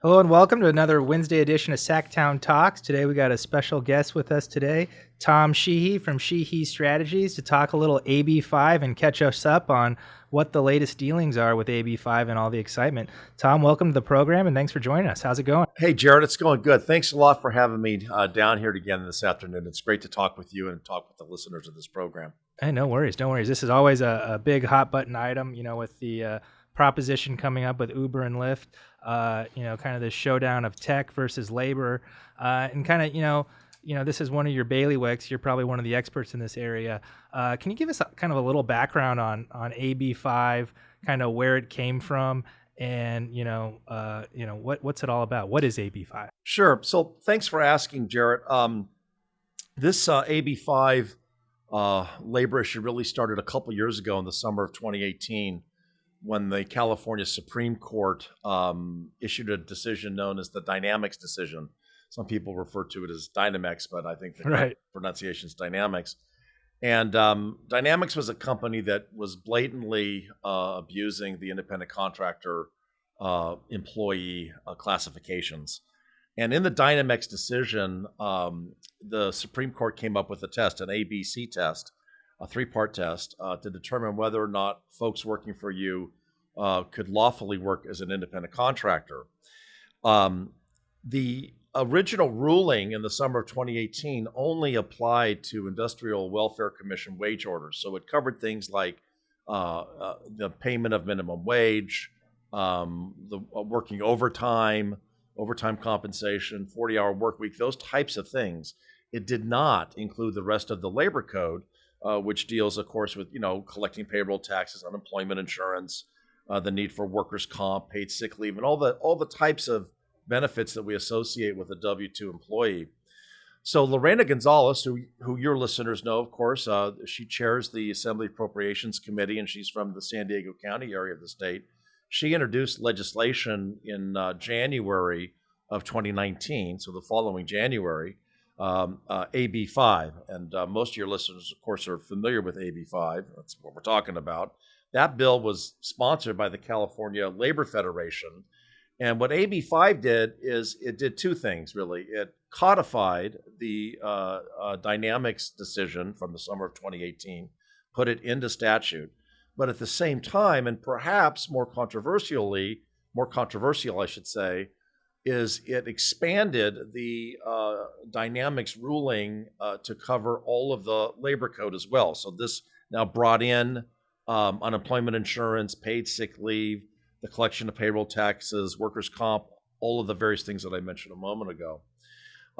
Hello and welcome to another Wednesday edition of Sacktown Talks. Today we got a special guest with us today, Tom Sheehy from Sheehy Strategies, to talk a little AB5 and catch us up on what the latest dealings are with AB5 and all the excitement. Tom, welcome to the program and thanks for joining us. How's it going? Hey, Jared, it's going good. Thanks a lot for having me down here again this afternoon. It's great to talk with you and talk with the listeners of this program. Hey, no worries. This is always a big hot button item, with the proposition coming up with Uber and Lyft, kind of the showdown of tech versus labor, and kind of, this is one of your bailiwicks. You're probably one of the experts in this area. Can you give us kind of a little background on AB5, kind of where it came from, and what's it all about? What is AB5? Sure. So thanks for asking, Jared. This AB5 labor issue really started a couple years ago in the summer of 2018. When the California Supreme Court issued a decision known as the Dynamex decision. Some people refer to it as Dynamex, but I think the correct pronunciation is Dynamex. And Dynamex was a company that was blatantly abusing the independent contractor employee classifications. And in the Dynamex decision, the Supreme Court came up with a test, an ABC test, a three-part test to determine whether or not folks working for you could lawfully work as an independent contractor. The original ruling in the summer of 2018 only applied to Industrial Welfare Commission wage orders. So it covered things like the payment of minimum wage, the working overtime compensation, 40-hour work week, those types of things. It did not include the rest of the labor code, which deals, of course, with collecting payroll taxes, unemployment insurance, the need for workers' comp, paid sick leave, and all the types of benefits that we associate with a W-2 employee. So Lorena Gonzalez, who your listeners know, of course, she chairs the Assembly Appropriations Committee, and she's from the San Diego County area of the state. She introduced legislation in January of 2019, so the following January, AB5, and most of your listeners, of course, are familiar with AB5. That's what we're talking about. That bill was sponsored by the California Labor Federation, and what AB5 did is it did two things, really. It codified the Dynamex decision from the summer of 2018, put it into statute, but at the same time, and perhaps more controversial, I should say, is it expanded the Dynamex ruling to cover all of the labor code as well. So this now brought in unemployment insurance, paid sick leave, the collection of payroll taxes, workers' comp, all of the various things that I mentioned a moment ago.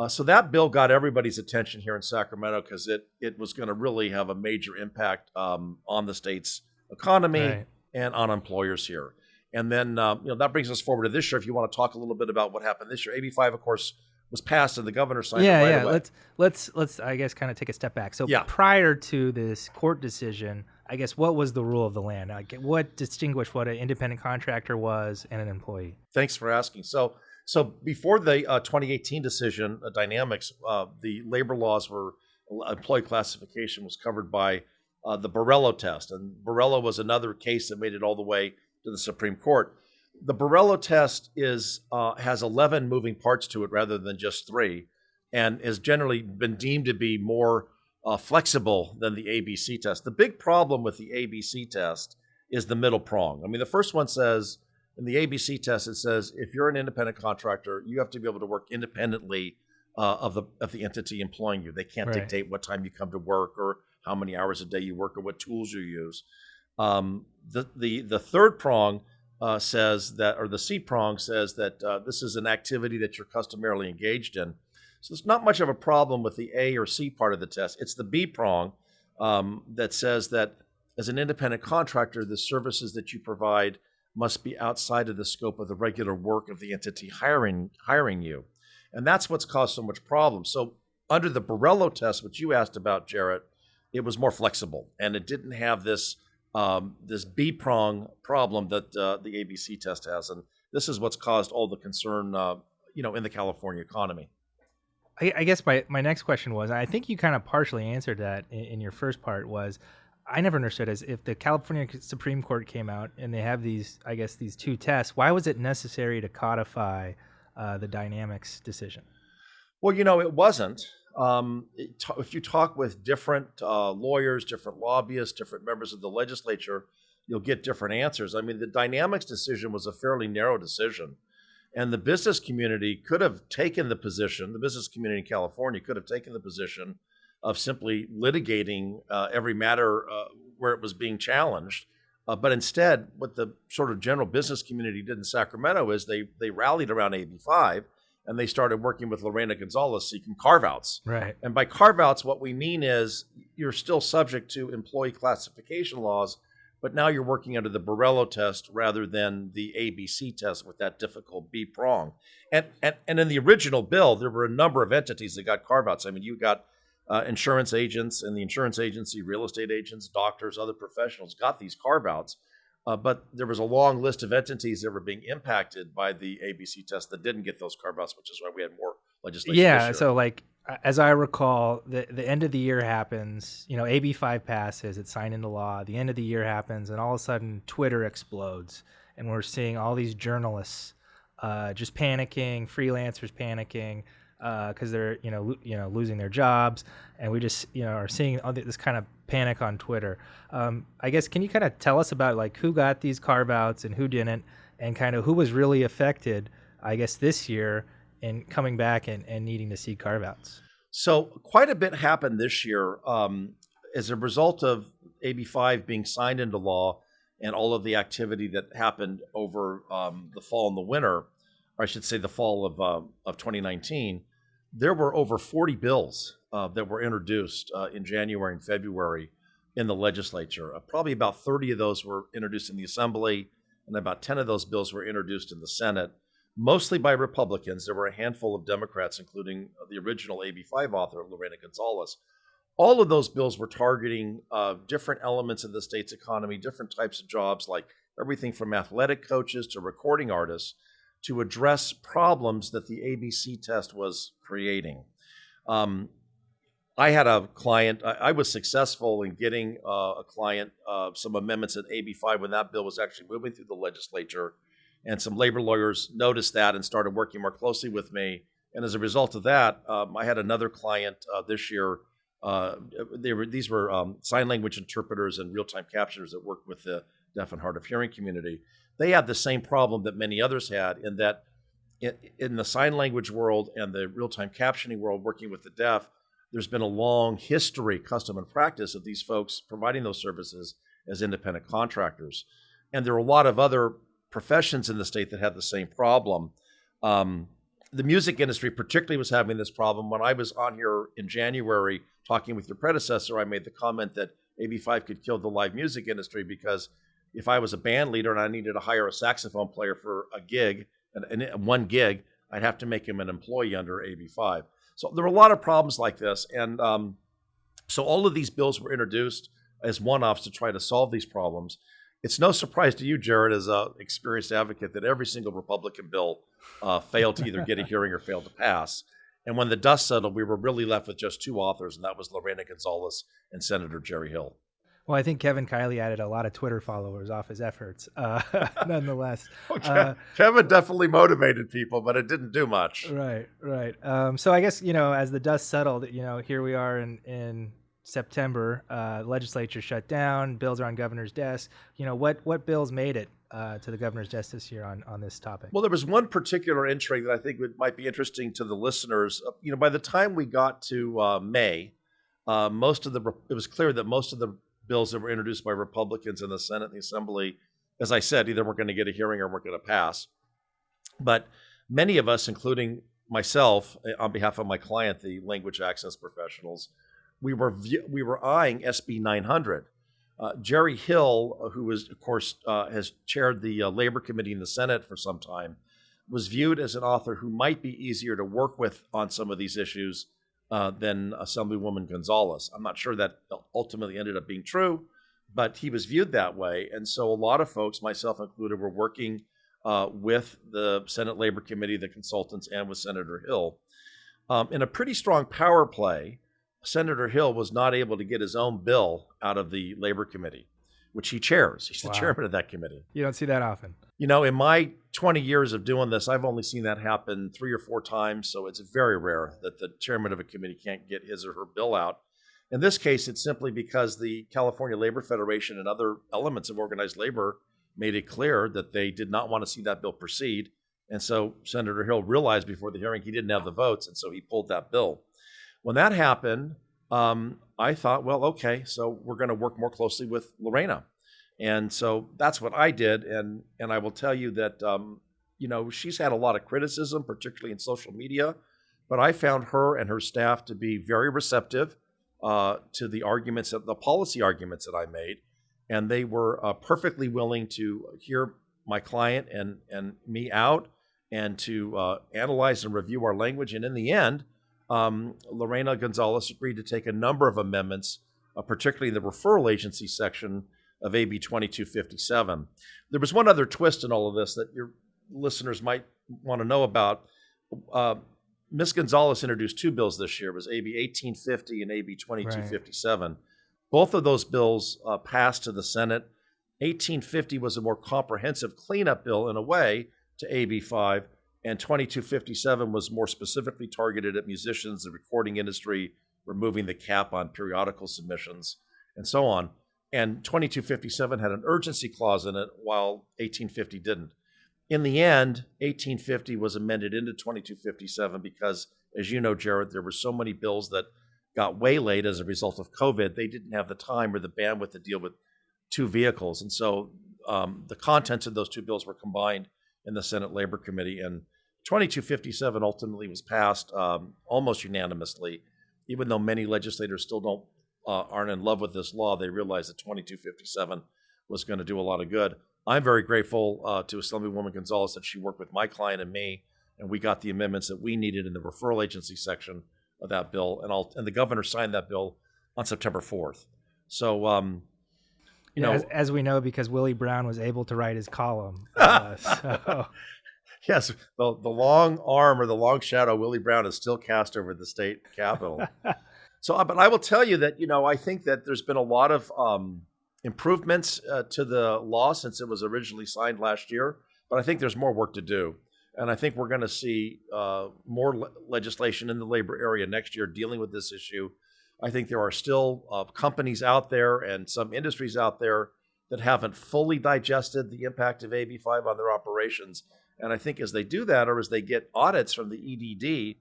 So that bill got everybody's attention here in Sacramento because it was going to really have a major impact on the state's economy and on employers here. And then, that brings us forward to this year. If you want to talk a little bit about what happened this year, AB5, of course, was passed and the governor signed it right away. Let's I guess kind of take a step back. So prior to this court decision, I guess what was the rule of the land? Like, what distinguished what an independent contractor was and an employee? Thanks for asking. So before the 2018 decision, Dynamex, the labor laws were employee classification was covered by the Borrello test, and Borrello was another case that made it all the way to the Supreme Court. The Borrello test has 11 moving parts to it rather than just 3, and has generally been deemed to be more flexible than the ABC test. The big problem with the ABC test is the middle prong. I mean, the first one says, in the ABC test, it says if you're an independent contractor, you have to be able to work independently of the entity employing you. They can't dictate what time you come to work or how many hours a day you work or what tools you use. The third prong says that, or the C prong says that this is an activity that you're customarily engaged in. So there's not much of a problem with the A or C part of the test. It's the B prong that says that as an independent contractor, the services that you provide must be outside of the scope of the regular work of the entity hiring you. And that's what's caused so much problem. So under the Borrello test, which you asked about, Jarrett, it was more flexible, and it didn't have this B prong problem that the ABC test has, and this is what's caused all the concern, in the California economy. I guess my next question was, I think you kind of partially answered that in your first part, was I never understood as if the California Supreme Court came out and they have these two tests, why was it necessary to codify the Dynamex decision? Well, it wasn't. If you talk with different lawyers, different lobbyists, different members of the legislature, you'll get different answers. I mean, the Dynamex decision was a fairly narrow decision. And the business community could have taken the position, the business community in California could have taken the position of simply litigating every matter where it was being challenged. But instead, what the sort of general business community did in Sacramento is they rallied around AB5 and they started working with Lorena Gonzalez seeking carve-outs. Right. And by carve-outs, what we mean is you're still subject to employee classification laws, but now you're working under the Borrello test rather than the ABC test with that difficult B prong. And in the original bill, there were a number of entities that got carve-outs. I mean, you got insurance agents and the insurance agency, real estate agents, doctors, other professionals got these carve-outs. But there was a long list of entities that were being impacted by the ABC test that didn't get those carve-outs, which is why we had more legislation this Yeah, year. so like as I recall, the end of the year happens, AB5 passes, it's signed into law, the end of the year happens, and all of a sudden Twitter explodes, and we're seeing all these journalists just panicking, freelancers panicking, because they're losing their jobs, and we just are seeing all this kind of panic on Twitter. I guess, can you kind of tell us about like who got these carve-outs and who didn't, and kind of who was really affected, I guess, this year in coming back and needing to see carve-outs? So quite a bit happened this year as a result of AB5 being signed into law and all of the activity that happened over the fall and the winter, or I should say the fall of 2019. There were over 40 bills that were introduced in January and February in the legislature. Probably about 30 of those were introduced in the Assembly, and about 10 of those bills were introduced in the Senate, mostly by Republicans. There were a handful of Democrats, including the original AB5 author, Lorena Gonzalez. All of those bills were targeting different elements of the state's economy, different types of jobs, like everything from athletic coaches to recording artists, to address problems that the ABC test was creating. I had a client, I was successful in getting a client some amendments at AB5 when that bill was actually moving through the legislature. And some labor lawyers noticed that and started working more closely with me. And as a result of that, I had another client this year. These were sign language interpreters and real-time captioners that worked with the deaf and hard of hearing community. They had the same problem that many others had, in that in the sign language world and the real-time captioning world, working with the deaf, there's been a long history, custom, and practice of these folks providing those services as independent contractors. And there are a lot of other professions in the state that have the same problem. The music industry particularly was having this problem. When I was on here in January talking with your predecessor, I made the comment that AB5 could kill the live music industry, because if I was a band leader and I needed to hire a saxophone player for a gig, and one gig, I'd have to make him an employee under AB5. So there were a lot of problems like this. And so all of these bills were introduced as one-offs to try to solve these problems. It's no surprise to you, Jared, as an experienced advocate, that every single Republican bill failed to either get a hearing or failed to pass. And when the dust settled, we were really left with just two authors, and that was Lorena Gonzalez and Senator Jerry Hill. Well, I think Kevin Kiley added a lot of Twitter followers off his efforts, nonetheless. Okay. Kevin definitely motivated people, but it didn't do much. Right. So I guess, as the dust settled, here we are in September, legislature shut down, bills are on governor's desk. What bills made it to the governor's desk this year on this topic? Well, there was one particular entry that I think might be interesting to the listeners. By the time we got to May, it was clear that most of the bills that were introduced by Republicans in the Senate and the Assembly, as I said, either weren't going to get a hearing or weren't going to pass. But many of us, including myself, on behalf of my client, the language access professionals, we were eyeing SB 900. Jerry Hill, who was, of course, has chaired the Labor Committee in the Senate for some time, was viewed as an author who might be easier to work with on some of these issues than Assemblywoman Gonzalez. I'm not sure that ultimately ended up being true, but he was viewed that way. And so a lot of folks, myself included, were working with the Senate Labor Committee, the consultants, and with Senator Hill. In a pretty strong power play, Senator Hill was not able to get his own bill out of the Labor Committee. which he chairs. He's the Wow. chairman of that committee. You don't see that often. You know, in my 20 years of doing this, I've only seen that happen 3 or 4 times. So it's very rare that the chairman of a committee can't get his or her bill out. In this case, it's simply because the California Labor Federation and other elements of organized labor made it clear that they did not want to see that bill proceed. And so Senator Hill realized before the hearing he didn't have the votes, and so he pulled that bill. When that happened, I thought, well, okay, so we're going to work more closely with Lorena. And so that's what I did. And I will tell you that, you know, she's had a lot of criticism, particularly in social media, but I found her and her staff to be very receptive to the arguments, the policy arguments that I made. And they were perfectly willing to hear my client and me out and to analyze and review our language. And in the end, Lorena Gonzalez agreed to take a number of amendments, particularly in the referral agency section of AB 2257. There was one other twist in all of this that your listeners might want to know about. Ms. Gonzalez introduced 2 bills this year. It was AB 1850 and AB 2257. Right. Both of those bills passed to the Senate. 1850 was a more comprehensive cleanup bill in a way to AB 5, and 2257 was more specifically targeted at musicians, the recording industry, removing the cap on periodical submissions, and so on. And 2257 had an urgency clause in it, while 1850 didn't. In the end, 1850 was amended into 2257 because, as you know, Jared, there were so many bills that got waylaid as a result of COVID. They didn't have the time or the bandwidth to deal with 2 vehicles. And so the contents of those 2 bills were combined in the Senate Labor Committee. And 2257 ultimately was passed almost unanimously. Even though many legislators still aren't in love with this law, they realized that 2257 was going to do a lot of good. I'm very grateful to Assemblymember Gonzalez that she worked with my client and me, and we got the amendments that we needed in the referral agency section of that bill, and the governor signed that bill on September 4th. So, you know, as we know, because Willie Brown was able to write his column. So. Yes, the long arm or the long shadow Willie Brown is still cast over the state capitol. So, but I will tell you that, you know, I think that there's been a lot of improvements to the law since it was originally signed last year, but I think there's more work to do. And I think we're going to see more legislation in the labor area next year dealing with this issue. I think there are still companies out there and some industries out there that haven't fully digested the impact of AB 5 on their operations. And I think as they do that, or as they get audits from the EDD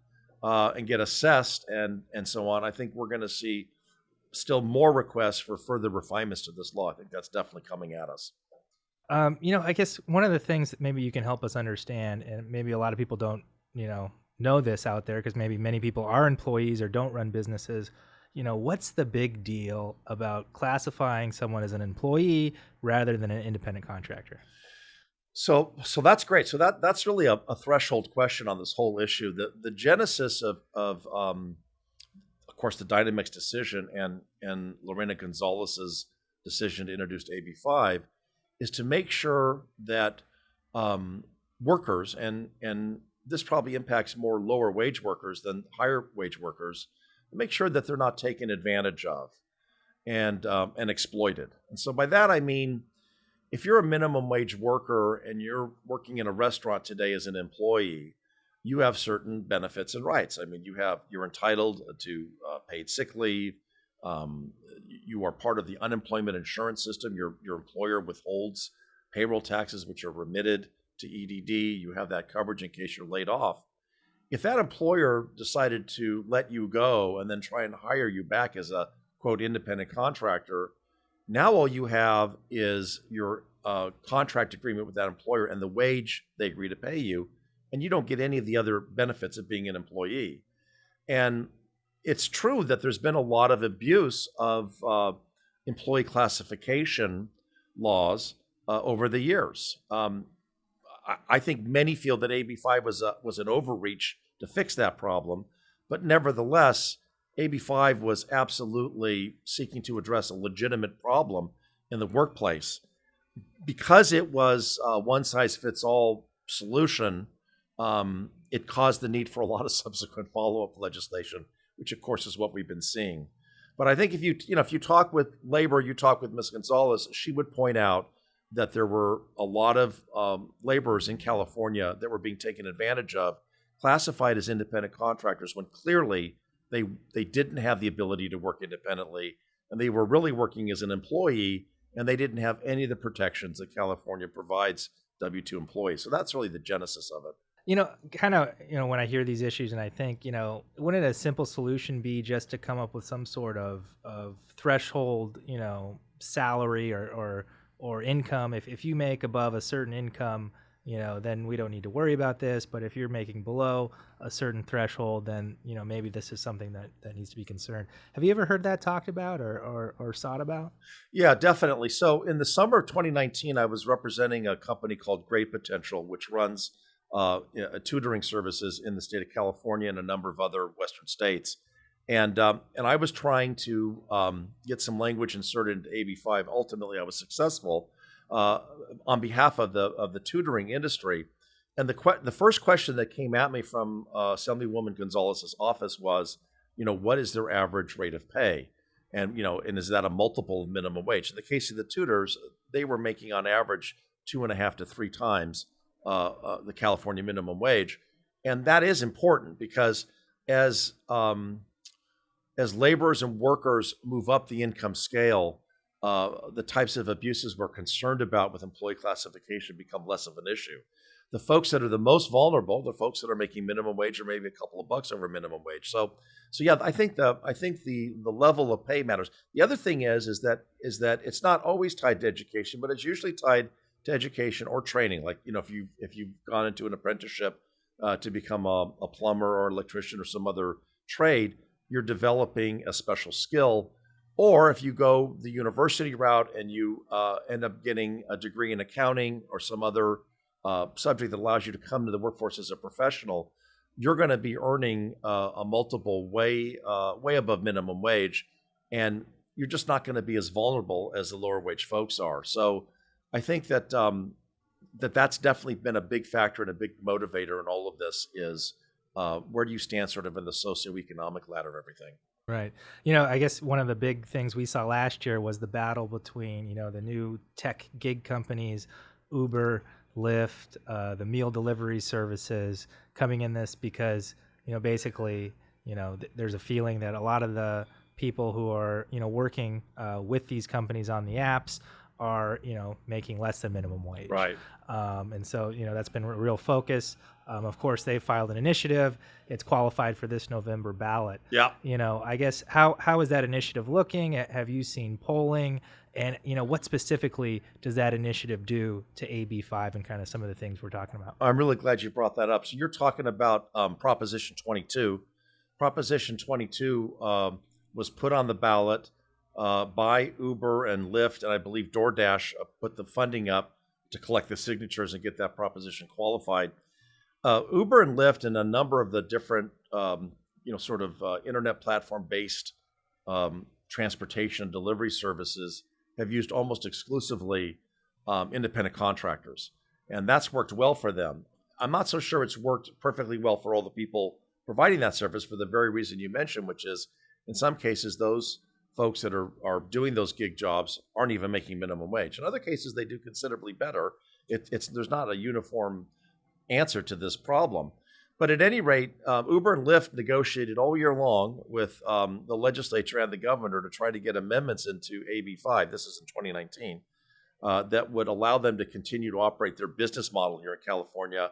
and get assessed and so on, I think we're going to see still more requests for further refinements to this law. I think that's definitely coming at us. You know, I guess one of the things that maybe you can help us understand, and maybe a lot of people don't, know this out there because maybe many people are employees or don't run businesses. You know, what's the big deal about classifying someone as an employee rather than an independent contractor? So that's great. So that's really a threshold question on this whole issue. The genesis of course, the Dynamex decision and Lorena Gonzalez's decision to introduce AB 5 is to make sure that workers, and this probably impacts more lower wage workers than higher wage workers, make sure that they're not taken advantage of and exploited. And so by that I mean, if you're a minimum wage worker and you're working in a restaurant today as an employee, you have certain benefits and rights. I mean, you're entitled to paid sick leave. You are part of the unemployment insurance system. Your employer withholds payroll taxes, which are remitted to EDD. You have that coverage in case you're laid off. If that employer decided to let you go and then try and hire you back as a, quote, independent contractor, now all you have is your contract agreement with that employer and the wage they agree to pay you, and you don't get any of the other benefits of being an employee. And it's true that there's been a lot of abuse of employee classification laws over the years. I think many feel that AB 5 was an overreach to fix that problem, but nevertheless, AB 5 was absolutely seeking to address a legitimate problem in the workplace. Because it was a one-size-fits-all solution, it caused the need for a lot of subsequent follow-up legislation, which of course is what we've been seeing. But I think if you talk with labor, you talk with Ms. Gonzalez, she would point out that there were a lot of laborers in California that were being taken advantage of, classified as independent contractors when clearly they didn't have the ability to work independently, and they were really working as an employee, and they didn't have any of the protections that California provides W-2 employees. So that's really the genesis of it. When I hear these issues and I think, wouldn't a simple solution be just to come up with some sort of threshold, salary or income? If you make above a certain income, then we don't need to worry about this. But if you're making below a certain threshold, then, maybe this is something that needs to be concerned. Have you ever heard that talked about or thought about? Yeah, definitely. So in the summer of 2019, I was representing a company called Great Potential, which runs tutoring services in the state of California and a number of other Western states. And I was trying to get some language inserted into AB5. Ultimately, I was successful on behalf of the tutoring industry. And the first question that came at me from Assemblywoman Gonzalez's office was, what is their average rate of pay? And, and is that a multiple of minimum wage? In the case of the tutors, they were making on average 2.5 to 3 times the California minimum wage. And that is important because as laborers and workers move up the income scale, the types of abuses we're concerned about with employee classification become less of an issue. The folks that are the most vulnerable, the folks that are making minimum wage or maybe a couple of bucks over minimum wage. So yeah, I think the level of pay matters. The other thing is that it's not always tied to education, but it's usually tied to education or training. Like, if you've gone into an apprenticeship to become a plumber or electrician or some other trade, you're developing a special skill. Or if you go the university route and you end up getting a degree in accounting or some other subject that allows you to come to the workforce as a professional, you're going to be earning a multiple way above minimum wage, and you're just not going to be as vulnerable as the lower wage folks are. So I think that that's definitely been a big factor and a big motivator in all of this is where do you stand sort of in the socioeconomic ladder of everything? Right. I guess one of the big things we saw last year was the battle between, the new tech gig companies, Uber, Lyft, the meal delivery services coming in this because, basically, there's a feeling that a lot of the people who are, working with these companies on the apps are, making less than minimum wage. Right. And so, that's been a real focus. Of course, they filed an initiative. It's qualified for this November ballot. Yeah. I guess how is that initiative looking? Have you seen polling? And, what specifically does that initiative do to AB5 and kind of some of the things we're talking about? I'm really glad you brought that up. So you're talking about Proposition 22. Proposition 22 was put on the ballot by Uber and Lyft, and I believe DoorDash put the funding up to collect the signatures and get that proposition qualified. Uber and Lyft and a number of the different, internet platform-based transportation and delivery services have used almost exclusively independent contractors, and that's worked well for them. I'm not so sure it's worked perfectly well for all the people providing that service for the very reason you mentioned, which is in some cases those folks that are doing those gig jobs aren't even making minimum wage. In other cases, they do considerably better. There's not a uniform answer to this problem. But at any rate, Uber and Lyft negotiated all year long with the legislature and the governor to try to get amendments into AB5. This is in 2019, that would allow them to continue to operate their business model here in California.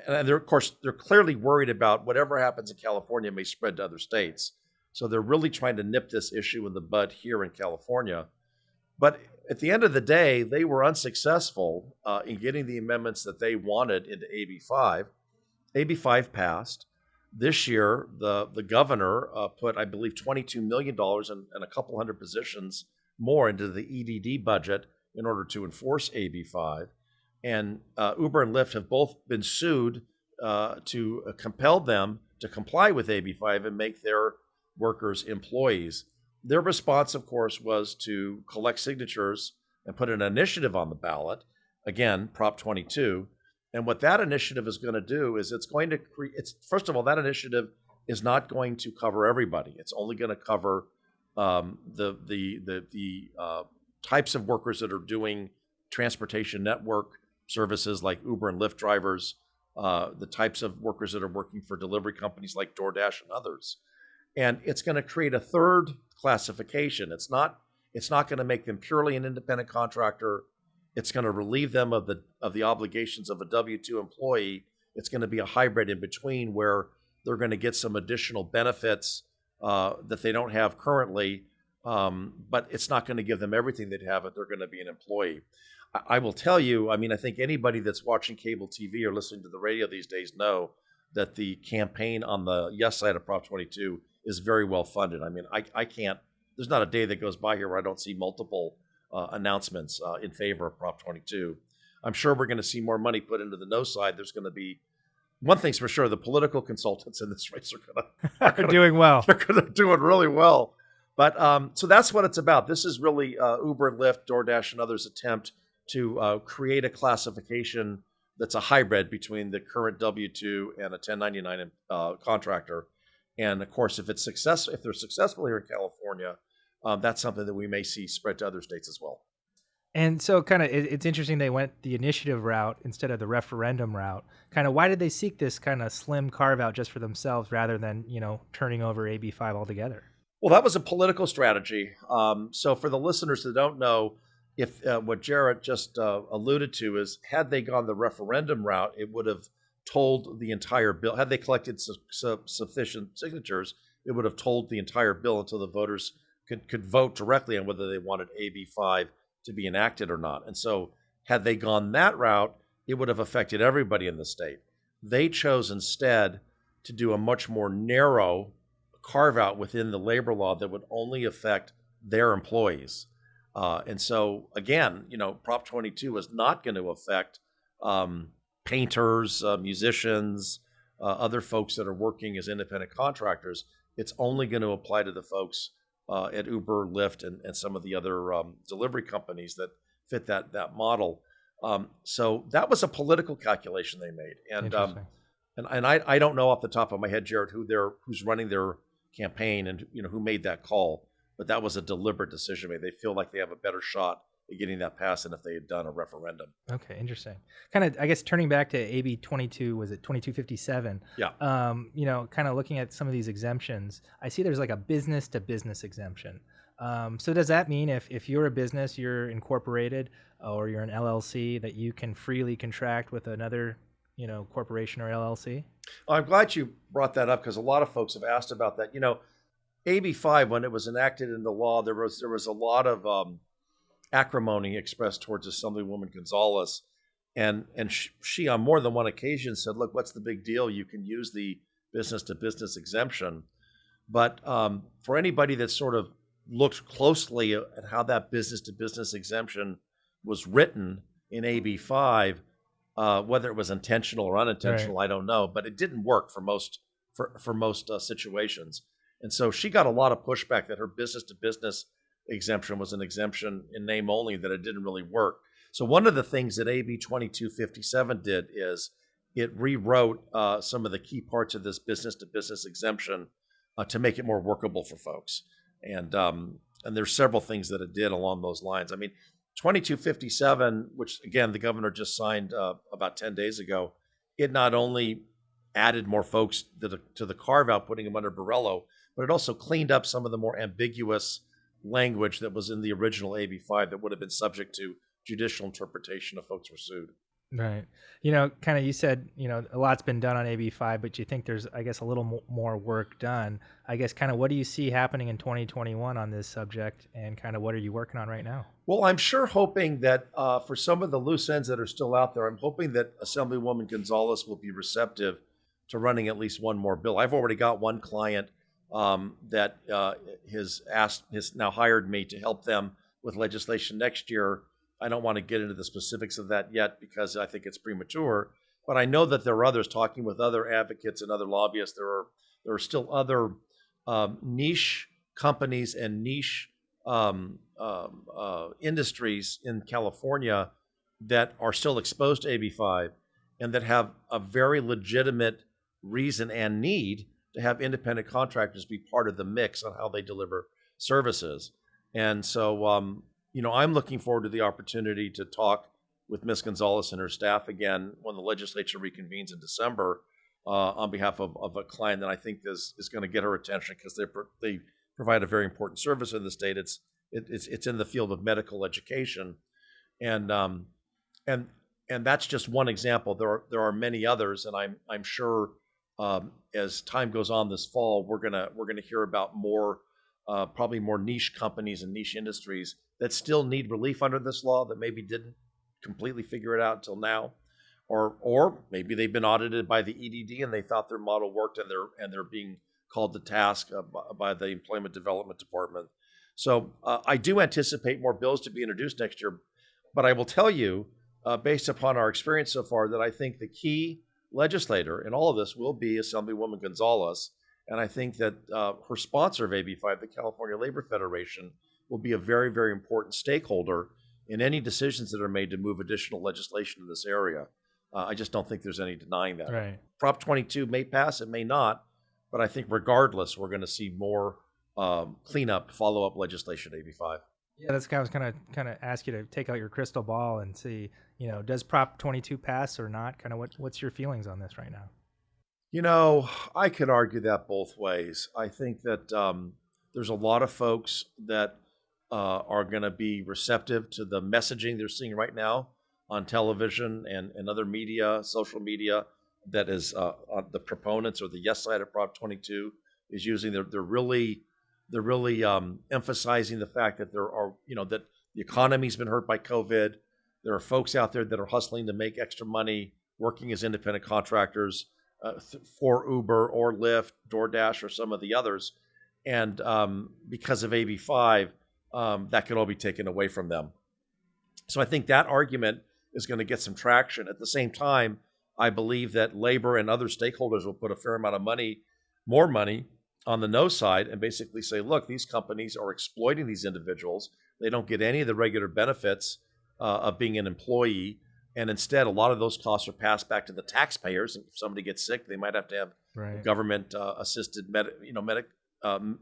And they're clearly worried about whatever happens in California may spread to other states. So they're really trying to nip this issue in the bud here in California. But at the end of the day, they were unsuccessful in getting the amendments that they wanted into AB5. AB5 passed. This year, the governor put, I believe, $22 million and a couple hundred positions more into the EDD budget in order to enforce AB5. And Uber and Lyft have both been sued to compel them to comply with AB5 and make their workers employees. Their response, of course, was to collect signatures and put an initiative on the ballot, again, Prop 22. And what that initiative is going to do is it's going to create, first of all, that initiative is not going to cover everybody. It's only going to cover the types of workers that are doing transportation network services like Uber and Lyft drivers, the types of workers that are working for delivery companies like DoorDash and others. And it's going to create a third classification. It's not going to make them purely an independent contractor. It's going to relieve them of the obligations of a W-2 employee. It's going to be a hybrid in between where they're going to get some additional benefits that they don't have currently, but it's not going to give them everything they'd have if they're going to be an employee. I will tell you, I mean, I think anybody that's watching cable TV or listening to the radio these days know that the campaign on the yes side of Prop 22 is very well funded. I mean, I can't, there's not a day that goes by here where I don't see multiple announcements in favor of Prop 22. I'm sure we're going to see more money put into the no side. There's going to be, one thing's for sure, the political consultants in this race are doing well. They're doing really well. But so that's what it's about. This is really Uber, Lyft, DoorDash, and others' attempt to create a classification that's a hybrid between the current W-2 and a 1099 contractor. And of course, if they're successful here in California, that's something that we may see spread to other states as well. And so kind of it's interesting they went the initiative route instead of the referendum route. Kind of why did they seek this kind of slim carve out just for themselves rather than, turning over AB 5 altogether? Well, that was a political strategy. So for the listeners that don't know, if what Jarrett just alluded to is, had they gone the referendum route, it would have told the entire bill. Had they collected sufficient signatures, it would have told the entire bill until the voters could vote directly on whether they wanted AB 5 to be enacted or not. And so had they gone that route, it would have affected everybody in the state. They chose instead to do a much more narrow carve out within the labor law that would only affect their employees. And so, again, Prop 22 is not going to affect painters, musicians, other folks that are working as independent contractors. It's only going to apply to the folks at Uber, Lyft, and some of the other delivery companies that fit that model. So that was a political calculation they made. And I don't know off the top of my head, Jared, who's running their campaign and who made that call. But that was a deliberate decision made. They feel like they have a better shot at getting that passed than if they had done a referendum. Okay, interesting. Kind of, I guess, turning back to AB 22, was it 2257? Yeah. Kind of looking at some of these exemptions, I see there's like a business-to-business exemption. So does that mean if you're a business, you're incorporated, or you're an LLC, that you can freely contract with another, corporation or LLC? I'm glad you brought that up because a lot of folks have asked about that. AB 5, when it was enacted into law, there was a lot of acrimony expressed towards Assemblymember Gonzalez, and she on more than one occasion said, "Look, what's the big deal? You can use the business-to-business exemption." But for anybody that sort of looked closely at how that business-to-business exemption was written in AB 5, whether it was intentional or unintentional, right, I don't know, but it didn't work for most situations. And so she got a lot of pushback that her business-to-business exemption was an exemption in name only, that it didn't really work. So one of the things that AB 2257 did is it rewrote some of the key parts of this business-to-business exemption to make it more workable for folks. And there's several things that it did along those lines. I mean, 2257, which again the governor just signed about 10 days ago, it not only added more folks to the carve-out, putting them under Borrello, but it also cleaned up some of the more ambiguous language that was in the original AB 5 that would have been subject to judicial interpretation if folks were sued. Right. Kind of you said, a lot's been done on AB 5, but you think there's, I guess, a little more work done. I guess kind of what do you see happening in 2021 on this subject, and kind of what are you working on right now? Well, I'm sure hoping that for some of the loose ends that are still out there, I'm hoping that Assemblywoman Gonzalez will be receptive to running at least one more bill. I've already got one client that has now hired me to help them with legislation next year. I don't want to get into the specifics of that yet because I think it's premature, but I know that there are others, talking with other advocates and other lobbyists. There are still other niche companies and niche industries in California that are still exposed to AB 5 and that have a very legitimate reason and need to have independent contractors be part of the mix on how they deliver services. And so, I'm looking forward to the opportunity to talk with Ms. Gonzalez and her staff again when the legislature reconvenes in December on behalf of a client that I think is going to get her attention because they provide a very important service in the state. It's in the field of medical education, and that's just one example. There are many others, and I'm sure as time goes on this fall, we're gonna hear about more probably more niche companies and niche industries that still need relief under this law that maybe didn't completely figure it out until now, or maybe they've been audited by the EDD and they thought their model worked and they're being called to task by the Employment Development Department. So I do anticipate more bills to be introduced next year, but I will tell you, based upon our experience so far, that I think the key legislator in all of this will be Assemblywoman Gonzalez, and I think that her sponsor of AB5, the California Labor Federation, will be a very, very important stakeholder in any decisions that are made to move additional legislation in this area. I just don't think there's any denying that. Right. Prop 22 may pass, it may not, but I think regardless, we're going to see more cleanup, follow-up legislation AB5. Yeah, that's I was kind of ask you to take out your crystal ball and see, does Prop 22 pass or not? Kind of what's your feelings on this right now? I could argue that both ways. I think that there's a lot of folks that are going to be receptive to the messaging they're seeing right now on television and other media, social media, that is the proponents or the yes side of Prop 22 is using. They're really emphasizing the fact that there are, that the economy's been hurt by COVID. There are folks out there that are hustling to make extra money, working as independent contractors for Uber or Lyft, DoorDash, or some of the others. And because of AB5, that could all be taken away from them. So I think that argument is going to get some traction. At the same time, I believe that labor and other stakeholders will put a fair amount of money, more money, on the no side and basically say, look, these companies are exploiting these individuals. They don't get any of the regular benefits of being an employee. And instead, a lot of those costs are passed back to the taxpayers. And if somebody gets sick, they might have to have government assisted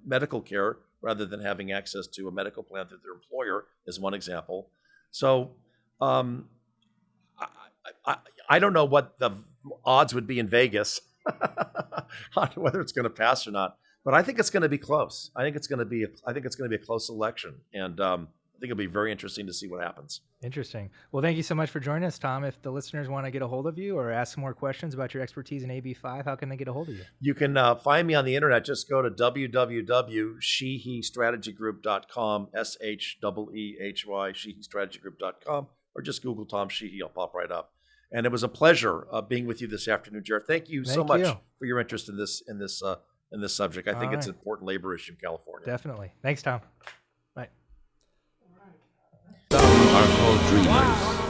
medical care rather than having access to a medical plan through their employer, is one example. So I don't know what the odds would be in Vegas on whether it's going to pass or not, but I think it's going to be close. I think it's going to be a close election, and I think it'll be very interesting to see what happens. Interesting. Well, thank you so much for joining us, Tom. If the listeners want to get a hold of you or ask some more questions about your expertise in AB5, how can they get a hold of you? You can find me on the internet. Just go to www.sheehystrategygroup.com, SHEEHY, sheehystrategygroup.com, or just Google Tom Sheehy. I'll pop right up. And it was a pleasure being with you this afternoon, Jared. Thank you so much for your interest in this subject. I think it's an important labor issue in California. Definitely. Thanks, Tom. Bye. Some are called dreamers.